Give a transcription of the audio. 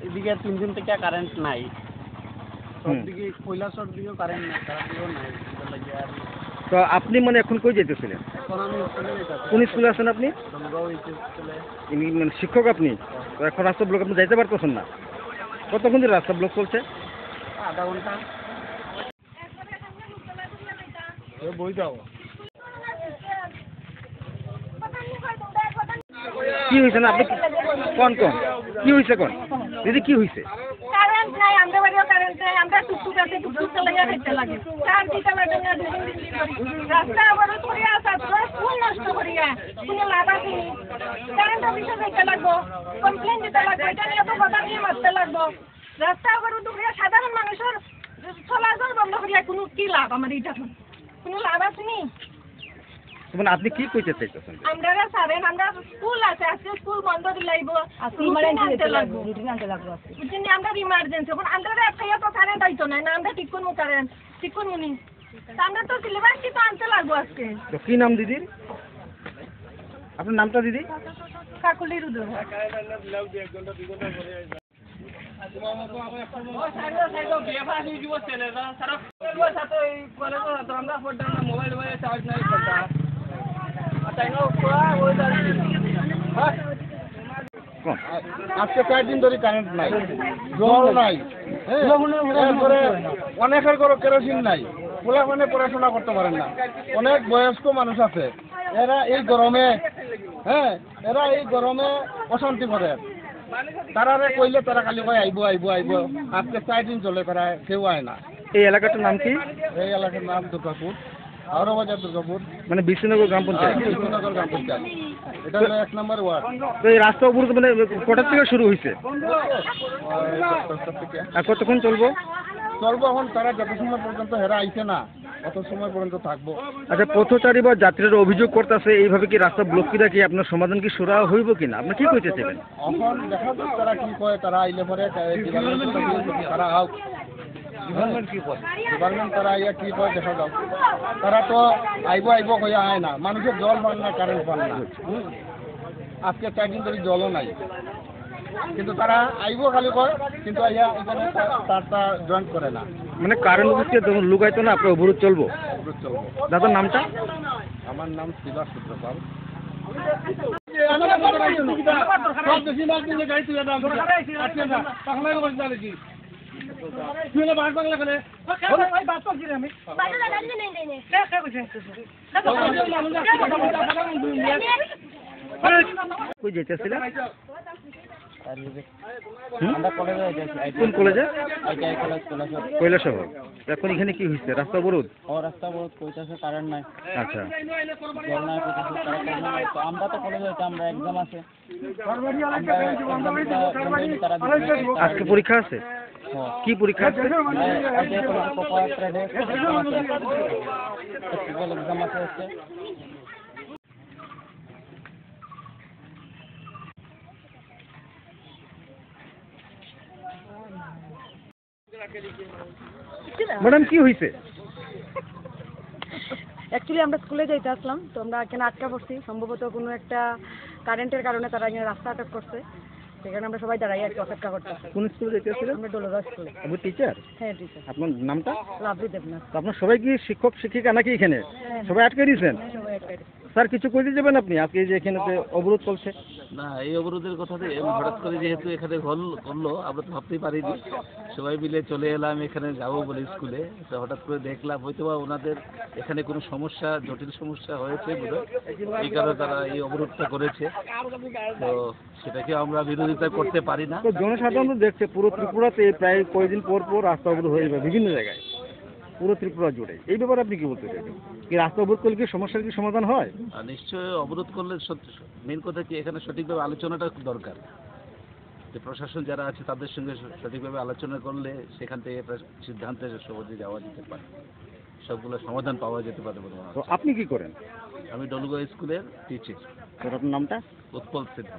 এদিকে 3 দিন থেকে কারেন্ট নাই, সবদিকে কৈলাসর দিকেও কারেন্ট নাই, তো আপনি মানে এখন কই যেতেছিলেন? এখন আমি স্কুলে যেতেছি। কোন স্কুলে আছেন আপনি? মানে শিক্ষক আপনি? তো এখন রাস্তা ব্লক, আপনি যাইতে পারতেছেন না? কতক্ষণ ধরে রাস্তা ব্লক চলছে? আধা ঘন্টা। বই যাও। কি হয়েছে না আপনি কোন কি হয়েছে কোন দিদি, কি হয়েছে? কারেন্ট নাই, আমরা বাড়িও কারেন্ট নাই, আমরা টুকটুক আছে, টুকটুক চালাইয়া খাইতে লাগে। চার দিতে লাগে না, দুদিন রাস্তা অবরোধ করিয়া ছাত্র স্কুল নষ্ট করিয়া কোনো লাভ আছে? কারেন্ট অফিসে যাইতে লাগবো, কমপ্লেন দিতে লাগবো, এটা নিয়ে তো কথা নিয়ে মারতে লাগবো। রাস্তা অবরোধ করিয়া সাধারণ মানুষের চলাচল বন্ধ করিয়া কোনো কি লাভ? আমার এটা কোনো লাভ আছে নি? মানে আপনি কি কইতে চাইতেছেন? আমরা সারেন, আমরা স্কুল আছে, আজকে স্কুল বন্ধ দিলাইব, আনতে লাগবো, বুঝছেন? আমরা ইমার্জেন্সি এখন আমরা খাইয়া তো কারেন্ট আইতো না, আমরা ঠিক করবো কারেন্ট, ঠিক করবো নি, আমরা তো সিলেবাস কি তো আনতে লাগবো আজকে। তো কি নাম দিদির? আপনার নামটা দিদি? কাকুলির উদয়। আজকে 4 দিন ধরে কারেন্ট নাই, জল নাই, অনেকের ঘরে কেরোসিন নাই, পোলাপানে পড়াশোনা করতে পারেন না, অনেক বয়স্ক মানুষ আছে, এরা এই গরমে এরা এই গরমে অশান্তি করে। তারারে কইলে তারা খালি কয় আইব আইব আইব, আজকে 4 দিন চলে, তারা কেউ আয় না। এই এলাকাটার নাম কি? এই এলাকার নাম দুর্গাপুর, আওরাবাজার দুর্গাপুর, মানে বিশ্বনগর গ্রাম পঞ্চায়েত। বিশ্বনগর গ্রাম পঞ্চায়েত, এটা হলো 1 নম্বর ওয়ার্ড। তো এই রাস্তা অবরোধ মানে কটার থেকে শুরু হয়েছে? আর কতক্ষণ চলবো? এখন তারা যত সময় পর্যন্ত হেরা আইছে না অত সময় পর্যন্ত থাকবো। আচ্ছা, পথচারী বা যাত্রীরা অভিযোগ করতেছে এইভাবে কি রাস্তা ব্লক কি রাখি আপনার সমাধান কি সুরা হইব কিনা, আপনি কি কইতে চাইবেন? এখন দেখা যাক তারা কি কয়, তারা আইলে পরে তারা আউক, ডিপার্টমেন্ট কি কয়, ডিপার্টমেন্ট তারা আইয়া কি কয় দেখা যাক। তারা তো আইব আইব কইয়া আয় না, মানুষের জল পান না, কারেন্ট পান না। আজকে 4 দিন ধরে জলও নাই, কিন্তু তারা আইব খালি কয়, কিন্তু আইয়া এখানে তারটা জয়েন্ট করে না। মানে কারেন্ট অফিসকে যখন লুকাইতো না আপনার অবরোধ চলবো? অবরোধ চলবো। দাদার নামটা? আমার নাম শিবাস সূত্রপাল। কই যেতেছিলেন? আমরা কলেজে যাচ্ছি। কোন কলেজে? ITI college Kailashahar. এখন এখানে কি হয়েছে? রাস্তা অবরোধ? রাস্তা অবরোধ কইতাছে, কারেন্ট নাই। আচ্ছা, জল নাই কইতাছে, তো আমরা তো কলেজে যাচ্ছি, আমরা এক্সাম আছে। আজকে পরীক্ষা আছে? কি পরীক্ষা আছে? আইটিআই কলেজে প্রপার ট্রেডে এক্সাম আছে আজকে। ম্যাডাম কি হয়েছে? অ্যাকচুয়ালি আমরা স্কুলে যাইতে আসলাম, তো আমরা এখানে আটকা পড়ছি, সম্ভবত কোনো একটা কারেন্টের কারণে তারা এখানে রাস্তা আটক করছে, সেখানে আমরা সবাই দাঁড়াই আর কি অপেক্ষা করতেছি। কোন স্কুলে যেতেছিলেন? আমরা ডোলোরা স্কুলে। আপনি টিচার? হ্যাঁ টিচার। আপনার নামটা? লাভলি দেবনাথ। তো আপনার সবাই কি শিক্ষক শিক্ষিকা নাকি এখানে? সবাই আটকে দিয়েছেন? সবাই আটকে। স্যার কিছু কইতে যাবেন আপনি আজকে যে এখানে অবরোধ চলছে? না, এই অবরোধের কথাতে হঠাৎ করে যেহেতু এখানে করলো, আমরা তো ভাবতেই পারিনি। সবাই মিলে চলে এলাম এখানে যাবো বলে স্কুলে, তো হঠাৎ করে দেখলাম হয়তো বা ওনাদের এখানে কোনো সমস্যা, জটিল সমস্যা হয়েছে বোধহয়, এই কারণে তারা এই অবরোধটা করেছে। তো সেটাকে আমরা বিরোধিতা করতে পারি না। তো জনসাধারণ তো দেখছে পুরো ত্রিপুরাতে প্রায় কয়েকদিন পর পর রাস্তা অবরোধ হয়ে যাবে বিভিন্ন জায়গায়, পুরো ত্রিপুরা জুড়ে। এই ব্যাপারে আপনি কি বলতে চাইবেন? কি রাস্তা অবরোধ করলে কি সমস্যার কি সমাধান হয়? নিশ্চয়ই অবরোধ করলে মেন কথা কি এখানে সঠিকভাবে আলোচনাটা খুব দরকার। যে প্রশাসন যারা আছে তাদের সঙ্গে সঠিকভাবে আলোচনা করলে সেখান থেকে একটা সিদ্ধান্তে সহজে যাওয়া যেতে পারে, সবগুলো সমাধান পাওয়া যেতে পারে বলে মনে তো হয়। আপনি কি করেন? আমি ডলুগা স্কুলের টিচার। আপনার নামটা? উৎপল সিদ্ধা।